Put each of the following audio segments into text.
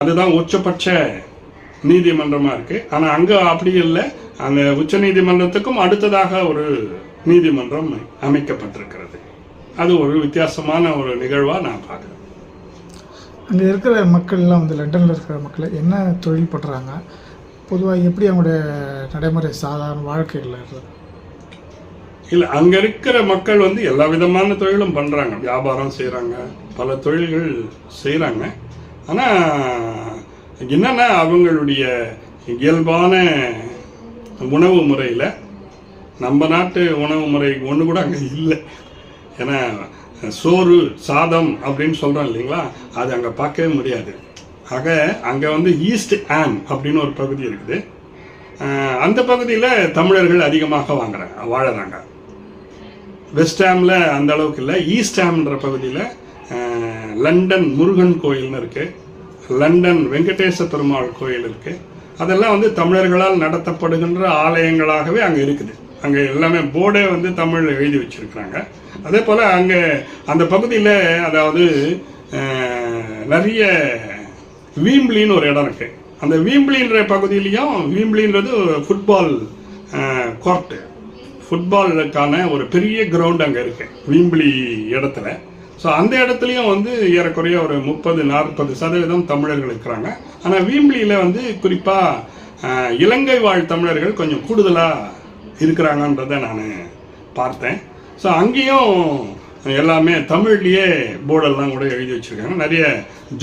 அதுதான் உச்சபட்ச நீதிமன்றமா இருக்கு. ஆனா அங்க அப்படி இல்லை. அந்த உச்ச நீதிமன்றத்துக்கும் அடுத்ததாக ஒரு நீதிமன்றம் அமைக்கப்பட்டிருக்கிறது. அது ஒரு வித்தியாசமான ஒரு நிகழ்வா நான் பார்க்குறேன். அங்கே இருக்கிற மக்கள்லாம் வந்து லண்டனில் இருக்கிற மக்கள் என்ன தொழில் பண்ணுறாங்க, பொதுவாக எப்படி அவங்களுடைய நடைமுறை சாதாரண வாழ்க்கையில் இருக்குது? இல்லை, அங்கே இருக்கிற மக்கள் வந்து எல்லா விதமான தொழிலும் பண்ணுறாங்க. வியாபாரம் செய்கிறாங்க, பல தொழில்கள் செய்கிறாங்க. ஆனால் என்னன்னா அவங்களுடைய இயல்பான உணவு முறையில் நம்ம நாட்டு உணவு முறை ஒன்று கூட அங்கே இல்லை. ஏன்னா சோறு சாதம் அப்படின்னு சொல்கிறோம் இல்லைங்களா, அது அங்கே பார்க்கவே முடியாது. ஆக அங்கே வந்து ஈஸ்ட் ஆம் அப்படின்னு ஒரு பகுதி இருக்குது. அந்த பகுதியில் தமிழர்கள் அதிகமாக வாழறாங்க. வெஸ்ட் ஹாமில் அந்த அளவுக்கு இல்லை. ஈஸ்ட் ஹாம்ன்ற பகுதியில் லண்டன் முருகன் கோயில்னு இருக்குது, லண்டன் வெங்கடேச பெருமாள் கோயில் இருக்குது. அதெல்லாம் வந்து தமிழர்களால் நடத்தப்படுகின்ற ஆலயங்களாகவே அங்கே இருக்குது. அங்கே எல்லாமே போர்டே வந்து தமிழில் எழுதி வச்சுருக்குறாங்க. அதே போல் அங்கே அந்த பகுதியில் அதாவது நிறைய வீம்பிளின்னு ஒரு இடம் இருக்குது. அந்த வீம்பிளின்ற பகுதியிலையும், வீம்பிளின்றது ஃபுட்பால் கோர்ட்டு, ஃபுட்பாலுக்கான ஒரு பெரிய கிரவுண்ட் அங்கே இருக்குது வீம்பிளி இடத்துல. ஸோ அந்த இடத்துலையும் வந்து ஏறக்குறைய ஒரு 30-40% தமிழர்கள் இருக்கிறாங்க. ஆனால் வீம்பிளியில் வந்து குறிப்பாக இலங்கை வாழ் தமிழர்கள் கொஞ்சம் கூடுதலாக இருக்கிறாங்கன்றதை நான் பார்த்தேன். ஸோ அங்கேயும் எல்லாமே தமிழ்லேயே போர்டெல்லாம் கூட எழுதி வச்சுருக்காங்க. நிறைய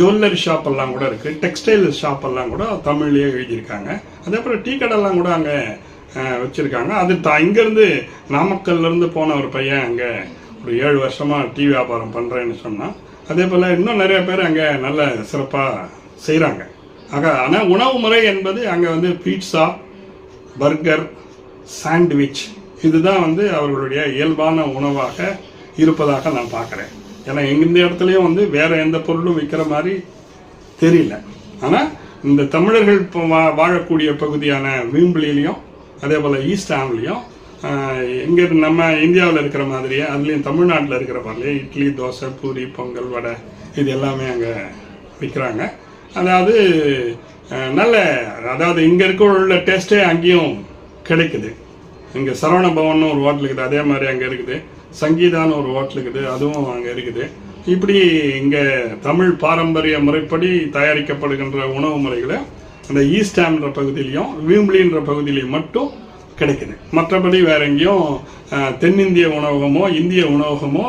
ஜுவல்லரி ஷாப்பெல்லாம் கூட இருக்குது, டெக்ஸ்டைல் ஷாப்பெல்லாம் கூட தமிழ்லேயே எழுதியிருக்காங்க. அதே போல் டீ கடைலாம் கூட அங்கே வச்சுருக்காங்க. அது இங்கேருந்து நாமக்கல்லேருந்து போன ஒரு பையன் அங்கே ஒரு 7 வருஷமாக டீ வியாபாரம் பண்ணுறேன்னு சொன்னால், அதே போல் இன்னும் நிறைய பேர் அங்கே நல்ல சிறப்பாக செய்கிறாங்க. ஆனால் உணவு முறை என்பது அங்கே வந்து பீட்சா, பர்கர், சாண்ட்விச் இதுதான் வந்து அவர்களுடைய இயல்பான உணவாக இருப்பதாக நான் பார்க்குறேன். ஏன்னா இந்த இடத்துலையும் வந்து வேறு எந்த பொருளும் விற்கிற மாதிரி தெரியல. ஆனால் இந்த தமிழர்கள் இப்போ வாழக்கூடிய பகுதியான வீம்பிளிலையும் அதே போல் ஈஸ்ட் ஹாம்லேயும் இங்கே நம்ம இந்தியாவில் இருக்கிற மாதிரியே அதுலேயும் தமிழ்நாட்டில் இருக்கிற மாதிரியே இட்லி, தோசை, பூரி, பொங்கல், வடை இது எல்லாமே அங்கே விற்கிறாங்க. அதாவது நல்ல, அதாவது இங்கே உள்ள டேஸ்ட்டே அங்கேயும் கிடைக்குது. இங்கே சரவண பவன் ஒரு ஹோட்டல் இருக்குது, அதே மாதிரி அங்கே இருக்குது. சங்கீதான்னு ஒரு ஹோட்டல் இருக்குது, அதுவும் அங்கே இருக்குது. இப்படி இங்கே தமிழ் பாரம்பரிய முறைப்படி தயாரிக்கப்படுகின்ற உணவு முறைகளை அந்த ஈஸ்ட் ஹாம்ன்ற பகுதியிலையும் வீம்பிளின்ற பகுதியிலையும் மட்டும் கிடைக்குது. மற்றபடி வேற எங்கேயும் தென்னிந்திய உணவகமோ இந்திய உணவகமோ